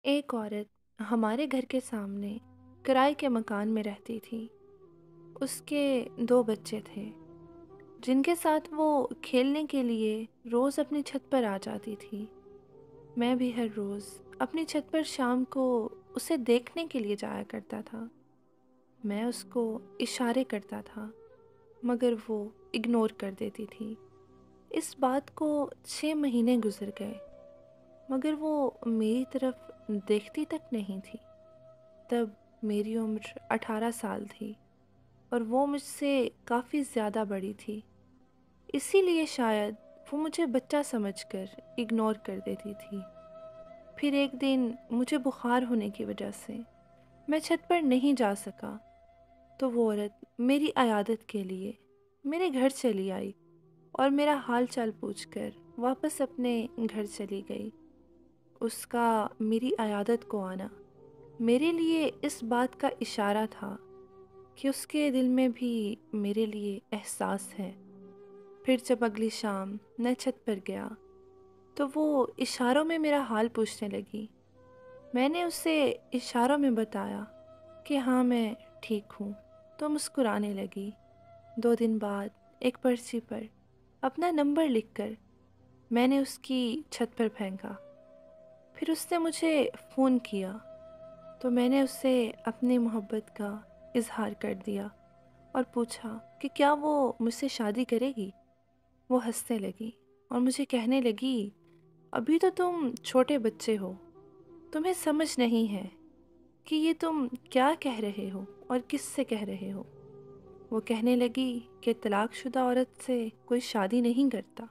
एक औरत हमारे घर के सामने किराए के मकान में रहती थी। उसके 2 बच्चे थे जिनके साथ वो खेलने के लिए रोज़ अपनी छत पर आ जाती थी। मैं भी हर रोज़ अपनी छत पर शाम को उसे देखने के लिए जाया करता था। मैं उसको इशारे करता था मगर वो इग्नोर कर देती थी। इस बात को 6 महीने गुजर गए मगर वो मेरी तरफ देखती तक नहीं थी। तब मेरी उम्र 18 साल थी और वो मुझसे काफ़ी ज़्यादा बड़ी थी। इसीलिए शायद वो मुझे बच्चा समझकर इग्नोर कर देती थी। फिर एक दिन मुझे बुखार होने की वजह से मैं छत पर नहीं जा सका, तो वो औरत मेरी अयादत के लिए मेरे घर चली आई और मेरा हाल चाल पूछकर वापस अपने घर चली गई। उसका मेरी अयादत को आना मेरे लिए इस बात का इशारा था कि उसके दिल में भी मेरे लिए एहसास है। फिर जब अगली शाम मैं छत पर गया तो वो इशारों में मेरा हाल पूछने लगी। मैंने उसे इशारों में बताया कि हाँ मैं ठीक हूँ, तो मुस्कुराने लगी। 2 दिन बाद एक पर्ची पर अपना नंबर लिखकर मैंने उसकी छत पर फेंका। फिर उसने मुझे फ़ोन किया तो मैंने उसे अपनी मोहब्बत का इजहार कर दिया और पूछा कि क्या वो मुझसे शादी करेगी। वो हंसने लगी और मुझे कहने लगी, अभी तो तुम छोटे बच्चे हो, तुम्हें समझ नहीं है कि ये तुम क्या कह रहे हो और किससे कह रहे हो। वो कहने लगी कि तलाकशुदा औरत से कोई शादी नहीं करता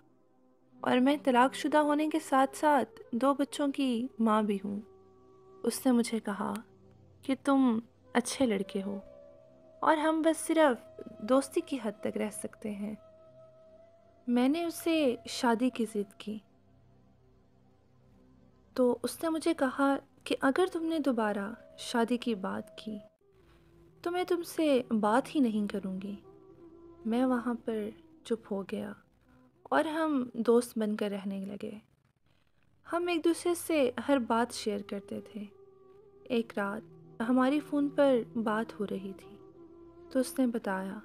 और मैं तलाकशुदा होने के साथ साथ 2 बच्चों की माँ भी हूँ। उसने मुझे कहा कि तुम अच्छे लड़के हो और हम बस सिर्फ दोस्ती की हद तक रह सकते हैं। मैंने उससे शादी की ज़िद की तो उसने मुझे कहा कि अगर तुमने दोबारा शादी की बात की तो मैं तुमसे बात ही नहीं करूँगी। मैं वहाँ पर चुप हो गया और हम दोस्त बनकर रहने लगे। हम एक दूसरे से हर बात शेयर करते थे। एक रात हमारी फ़ोन पर बात हो रही थी तो उसने बताया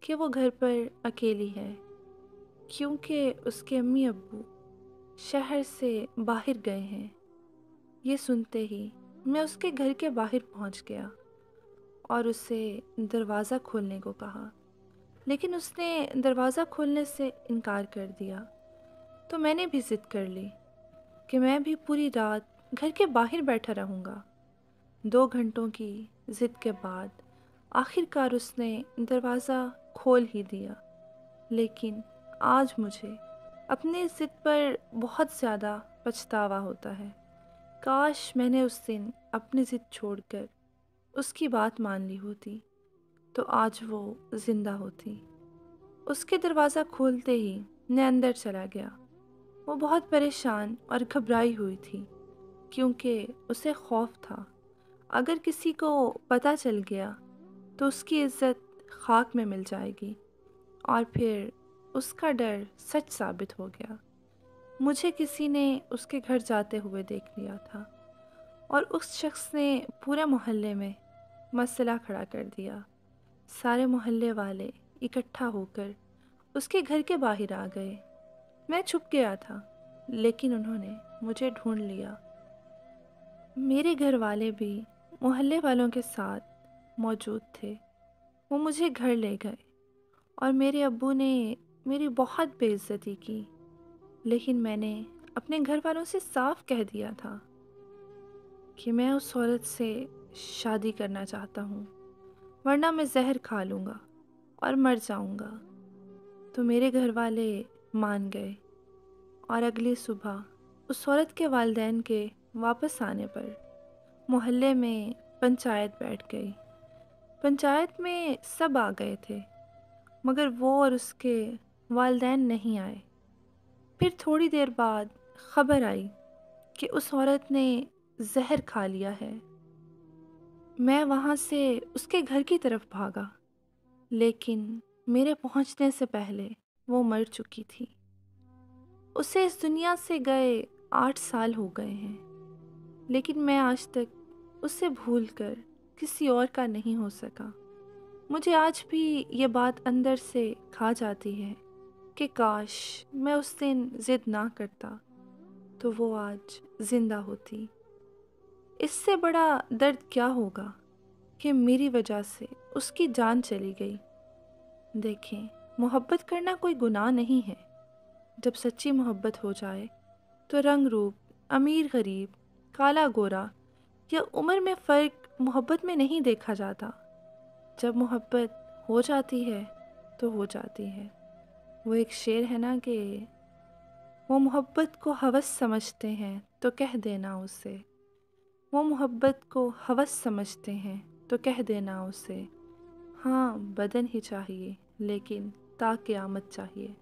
कि वो घर पर अकेली है क्योंकि उसके अम्मी अब्बू शहर से बाहर गए हैं। ये सुनते ही मैं उसके घर के बाहर पहुंच गया और उसे दरवाज़ा खोलने को कहा, लेकिन उसने दरवाज़ा खोलने से इनकार कर दिया। तो मैंने भी ज़िद कर ली कि मैं भी पूरी रात घर के बाहर बैठा रहूँगा। 2 घंटों की ज़िद के बाद आखिरकार उसने दरवाज़ा खोल ही दिया। लेकिन आज मुझे अपनी ज़िद पर बहुत ज़्यादा पछतावा होता है। काश मैंने उस दिन अपनी ज़िद छोड़कर उसकी बात मान ली होती तो आज वो ज़िंदा होती। उसके दरवाज़ा खोलते ही मैं अंदर चला गया। वो बहुत परेशान और घबराई हुई थी क्योंकि उसे खौफ था अगर किसी को पता चल गया तो उसकी इज्जत खाक में मिल जाएगी। और फिर उसका डर सच साबित हो गया। मुझे किसी ने उसके घर जाते हुए देख लिया था और उस शख्स ने पूरे मोहल्ले में मसला खड़ा कर दिया। सारे मोहल्ले वाले इकट्ठा होकर उसके घर के बाहर आ गए। मैं छुप गया था लेकिन उन्होंने मुझे ढूंढ लिया। मेरे घर वाले भी मोहल्ले वालों के साथ मौजूद थे। वो मुझे घर ले गए और मेरे अब्बू ने मेरी बहुत बेइज्जती की। लेकिन मैंने अपने घर वालों से साफ कह दिया था कि मैं उस औरत से शादी करना चाहता हूँ, वरना मैं जहर खा लूँगा और मर जाऊँगा। तो मेरे घर वाले मान गए और अगली सुबह उस औरत के वालिदैन के वापस आने पर मोहल्ले में पंचायत बैठ गई। पंचायत में सब आ गए थे मगर वो और उसके वालिदैन नहीं आए। फिर थोड़ी देर बाद खबर आई कि उस औरत ने जहर खा लिया है। मैं वहाँ से उसके घर की तरफ भागा लेकिन मेरे पहुँचने से पहले वो मर चुकी थी। उसे इस दुनिया से गए 8 साल हो गए हैं لیکن میں آج تک اسے بھول کر کسی اور کا نہیں ہو سکا۔ مجھے آج بھی یہ بات اندر سے کھا جاتی ہے کہ کاش میں اس دن ضد نہ کرتا تو وہ آج زندہ ہوتی۔ اس سے بڑا درد کیا ہوگا کہ میری وجہ سے اس کی جان چلی گئی۔ دیکھیں، محبت کرنا کوئی گناہ نہیں ہے۔ جب سچی محبت ہو جائے تو رنگ روپ، امیر غریب، کالا گورا یا عمر میں فرق محبت میں نہیں دیکھا جاتا۔ جب محبت ہو جاتی ہے تو ہو جاتی ہے۔ وہ ایک شعر ہے نا کہ وہ محبت کو ہوس سمجھتے ہیں تو کہہ دینا اسے، وہ محبت کو ہوس سمجھتے ہیں تو کہہ دینا اسے، ہاں بدن ہی چاہیے لیکن تا قیامت چاہیے۔